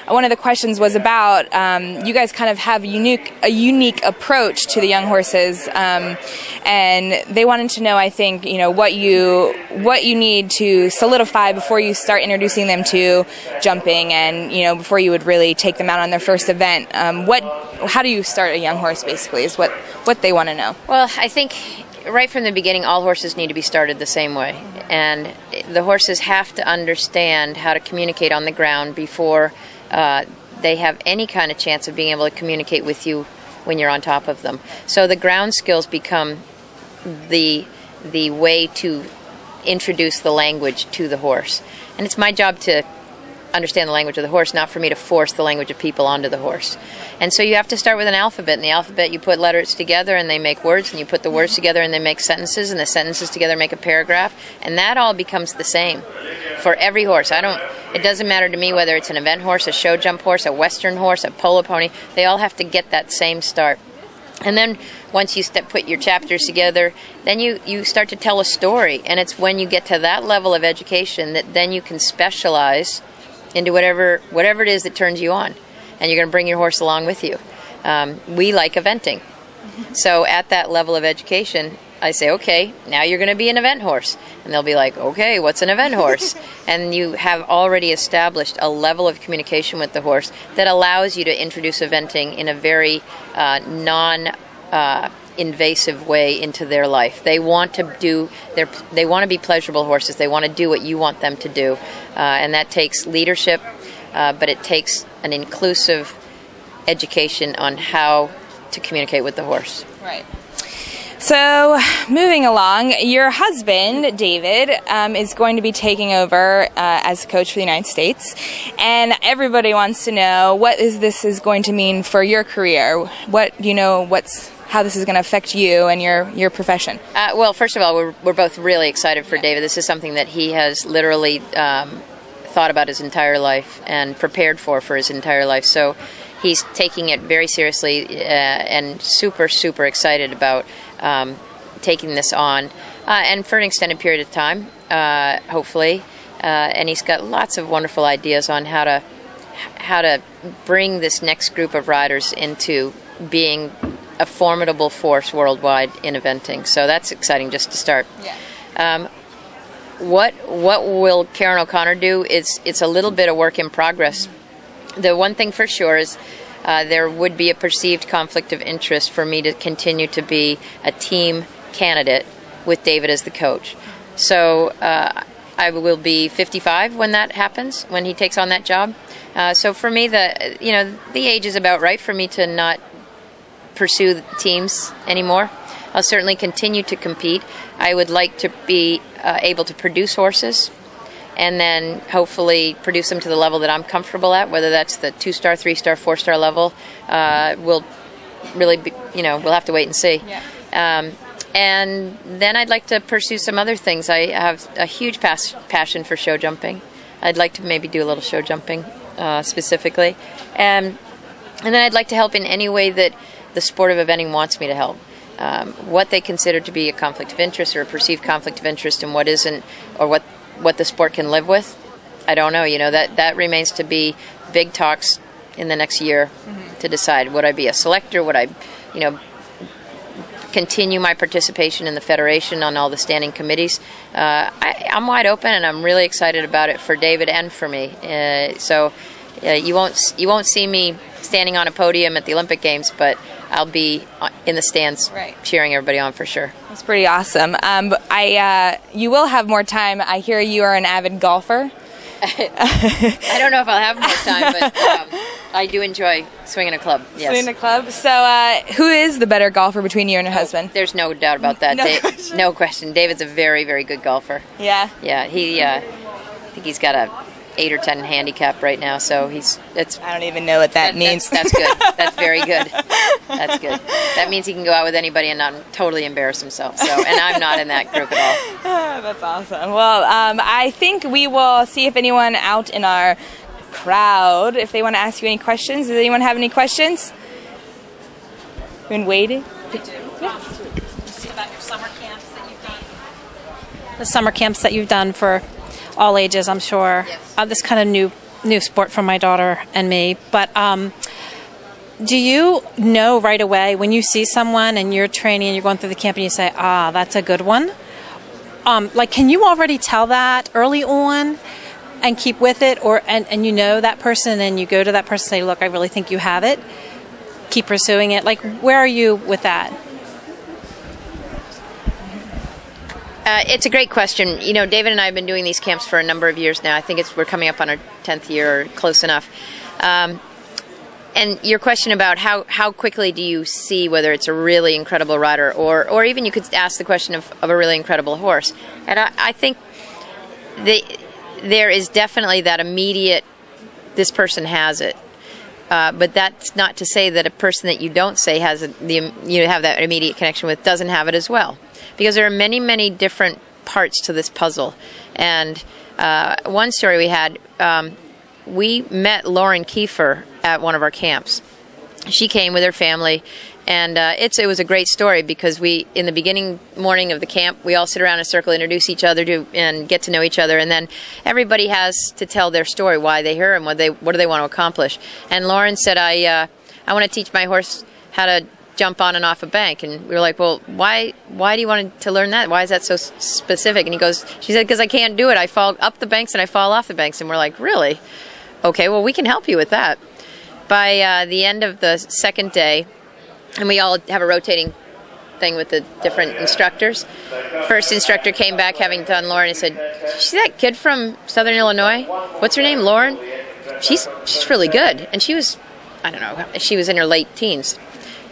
one of the questions was about you guys kind of have a unique approach to the young horses, and they wanted to know, I think, what you need to solidify before you start introducing them to jumping, and before you would really take them out on their first event. How do you start a young horse, basically, is what they want to know. Well, I think right from the beginning, all horses need to be started the same way. And the horses have to understand how to communicate on the ground before they have any kind of chance of being able to communicate with you when you're on top of them. So the ground skills become the way to introduce the language to the horse. And it's my job to understand the language of the horse, not for me to force the language of people onto the horse. And so you have to start with an alphabet. In the alphabet, you put letters together and they make words, and you put the words together and they make sentences, and the sentences together make a paragraph, and that all becomes the same for every horse. It doesn't matter to me whether it's an event horse, a show jump horse, a western horse, a polo pony. They all have to get that same start. And then once you put your chapters together, then you start to tell a story. And it's when you get to that level of education that then you can specialize into whatever it is that turns you on, and you're going to bring your horse along with you. We like eventing. So at that level of education, I say, okay, now you're going to be an event horse. And they'll be like, okay, what's an event horse? And you have already established a level of communication with the horse that allows you to introduce eventing in a very invasive way into their life. They want to be pleasurable horses. They want to do what you want them to do, and that takes leadership, but it takes an inclusive education on how to communicate with the horse. Right. So, moving along, your husband, David, is going to be taking over as coach for the United States, and everybody wants to know what this is going to mean for your career. How this is going to affect you and your profession? Well, first of all, we're both really excited for David. This is something that he has literally thought about his entire life and prepared for his entire life. So he's taking it very seriously and super, super excited about taking this on, and for an extended period of time, hopefully. And he's got lots of wonderful ideas on how to bring this next group of riders into being a formidable force worldwide in eventing. So that's exciting just to start. Yeah. What will Karen O'Connor do? It's a little bit of work in progress. The one thing for sure is there would be a perceived conflict of interest for me to continue to be a team candidate with David as the coach. So I will be 55 when that happens, when he takes on that job. So for me, the age is about right for me to not pursue teams anymore. I'll certainly continue to compete. I would like to be able to produce horses, and then hopefully produce them to the level that I'm comfortable at, whether that's the 2-star, 3-star, 4-star level. We'll really be, we'll have to wait and see. Yeah. And then I'd like to pursue some other things. I have a huge passion for show jumping. I'd like to maybe do a little show jumping specifically. And then I'd like to help in any way that the sport of eventing wants me to help. What they consider to be a conflict of interest or a perceived conflict of interest and what isn't, or what the sport can live with, I don't know. That remains to be big talks in the next year to decide. Would I be a selector? Would I, continue my participation in the federation on all the standing committees? I'm wide open, and I'm really excited about it for David and for me. You won't see me standing on a podium at the Olympic Games, but I'll be in the stands cheering everybody on for sure. That's pretty awesome. You will have more time. I hear you are an avid golfer. I don't know if I'll have more time, but I do enjoy swinging a club. Yes. Swinging a club. So who is the better golfer between you and your husband? There's no doubt about that. No question. David's a very, very good golfer. Yeah? Yeah. I think he's got a 8 or 10 handicap right now, so I don't even know what that means. That's good. That's very good. That's good. That means he can go out with anybody and not totally embarrass himself. So, and I'm not in that group at all. That's awesome. Well, I think we will see if anyone out in our crowd, if they want to ask you any questions. Does anyone have any questions? Been waiting. I do. Yeah. See about your summer camps that you've done. The summer camps that you've done for all ages, I'm sure. Yes. This kind of new new sport for my daughter and me. But do you know right away when you see someone and you're training and you're going through the camp and you say, ah, that's a good one? Like, can you already tell that early on and keep with it? And you know that person and you go to that person and say, look, I really think you have it. Keep pursuing it. Like, where are you with that? It's a great question. You know, David and I have been doing these camps for a number of years now. I think we're coming up on our 10th year or close enough. And your question about how quickly do you see whether it's a really incredible rider, or even you could ask the question of a really incredible horse. And I think there is definitely that immediate, this person has it. But that's not to say that a person that you don't say has you have that immediate connection with doesn't have it as well. Because there are many, many different parts to this puzzle. And one story we had, we met Lauren Kiefer at one of our camps. She came with her family, and it was a great story because in the beginning morning of the camp, we all sit around in a circle, introduce each other and get to know each other, and then everybody has to tell their story, why they're here and what do they want to accomplish. And Lauren said, I want to teach my horse how to jump on and off a bank. And we were like, well, why do you want to learn that? Why is that so specific? And she said, because I can't do it. I fall up the banks and I fall off the banks. And we're like, really? Okay, well, we can help you with that. By the end of the second day, and we all have a rotating thing with the different instructors. First instructor came back having done Lauren and said, see that kid from Southern Illinois? What's her name, Lauren? She's really good. And she was, I don't know, she was in her late teens.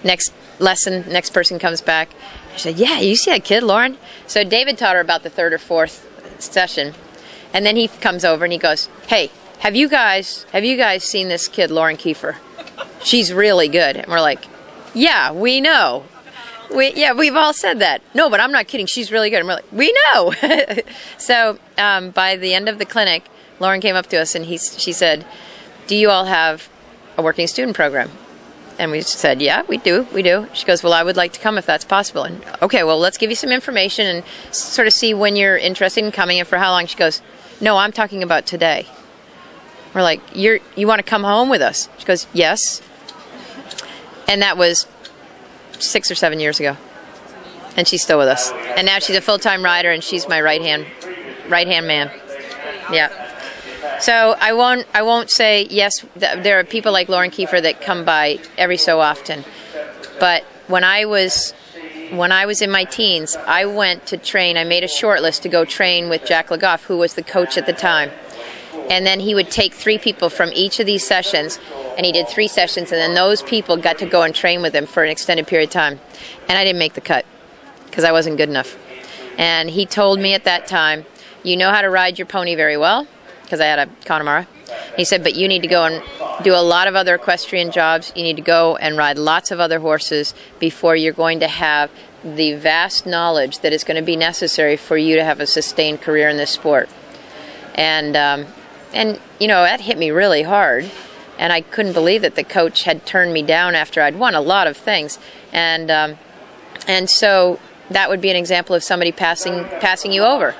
Next lesson, next person comes back. She said, yeah, you see that kid, Lauren? So David taught her about the third or fourth session. And then he comes over and he goes, hey, have you guys seen this kid, Lauren Kiefer? She's really good. And we're like, yeah, we know. We've all said that. No, but I'm not kidding. She's really good. And we're like, we know. So by the end of the clinic, Lauren came up to us and she said, do you all have a working student program? And we said, yeah, we do. She goes, well, I would like to come if that's possible. And okay, well, let's give you some information and sort of see when you're interested in coming and for how long. She goes, no, I'm talking about today. We're like, you want to come home with us? She goes, yes. And that was 6 or 7 years ago. And she's still with us. And now she's a full-time rider and she's my right-hand man. Yeah. So I won't say yes. There are people like Lauren Kiefer that come by every so often, but when I was in my teens, I went to train. I made a short list to go train with Jack Legoff, who was the coach at the time, and then he would take 3 people from each of these sessions, and he did 3 sessions, and then those people got to go and train with him for an extended period of time, and I didn't make the cut because I wasn't good enough. And he told me at that time, you know how to ride your pony very well, because I had a Connemara. He said, but you need to go and do a lot of other equestrian jobs. You need to go and ride lots of other horses before you're going to have the vast knowledge that is going to be necessary for you to have a sustained career in this sport. And you know, that hit me really hard. And I couldn't believe that the coach had turned me down after I'd won a lot of things. And so that would be an example of somebody passing you over.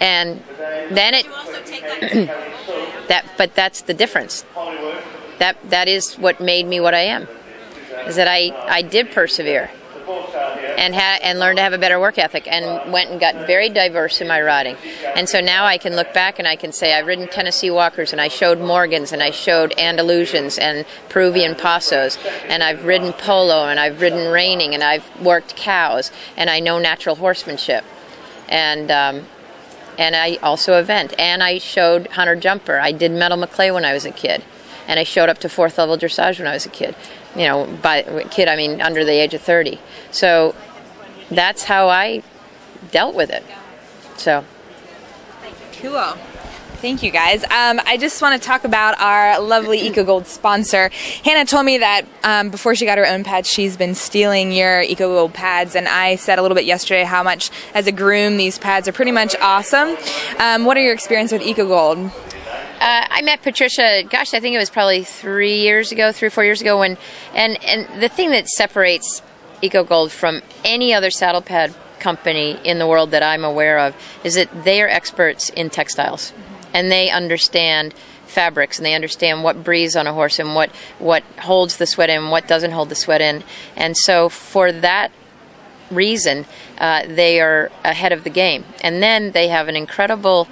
And then but that's the difference. That is what made me what I am. Is that I did persevere and learned to have a better work ethic and went and got very diverse in my riding. And so now I can look back and I can say I've ridden Tennessee Walkers and I showed Morgans and I showed Andalusians and Peruvian Pasos and I've ridden polo and I've ridden reining and I've worked cows and I know natural horsemanship. And I also event. And I showed Hunter Jumper. I did Metal McClay when I was a kid. And I showed up to 4th level dressage when I was a kid. You know, by kid, I mean under the age of 30. So that's how I dealt with it. So. Cool. Thank you, guys. I just want to talk about our lovely Ecogold sponsor. Hannah told me that before she got her own pads, she's been stealing your Ecogold pads, and I said a little bit yesterday how much, as a groom, these pads are pretty much awesome. What are your experience with Ecogold? I met Patricia, gosh, I think it was probably 3 or 4 years ago, and the thing that separates Ecogold from any other saddle pad company in the world that I'm aware of is that they are experts in textiles. and they understand fabrics, and they understand what breathes on a horse, and what holds the sweat in, what doesn't hold the sweat in. And so for that reason, they are ahead of the game. And then they have an incredible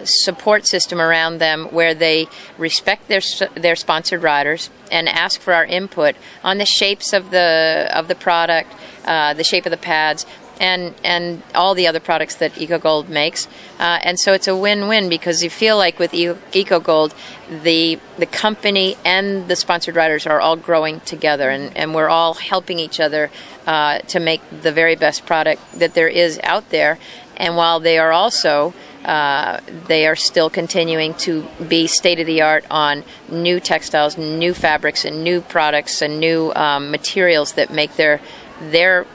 support system around them, where they respect their sponsored riders and ask for our input on the shapes of the product, the shape of the pads, and all the other products that Ecogold makes. And so it's a win-win, because you feel like with Ecogold, the company and the sponsored riders are all growing together, and we're all helping each other to make the very best product that there is out there. And while they are also they are still continuing to be state-of-the-art on new textiles, new fabrics, and new products, and new materials that make their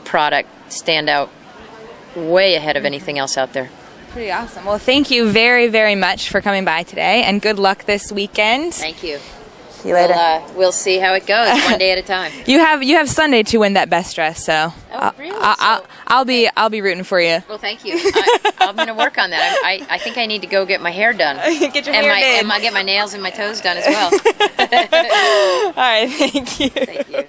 product stand out way ahead of anything else out there. Pretty awesome. Well, thank you very, very much for coming by today, and good luck this weekend. Thank you. See you later. We'll see how it goes, one day at a time. You have Sunday to win that best dress, so really? I'll be rooting for you. Well, thank you. I'm going to work on that. I think I need to go get my hair done. Get your hair done. And get my nails and my toes done as well. All right, thank you. Thank you.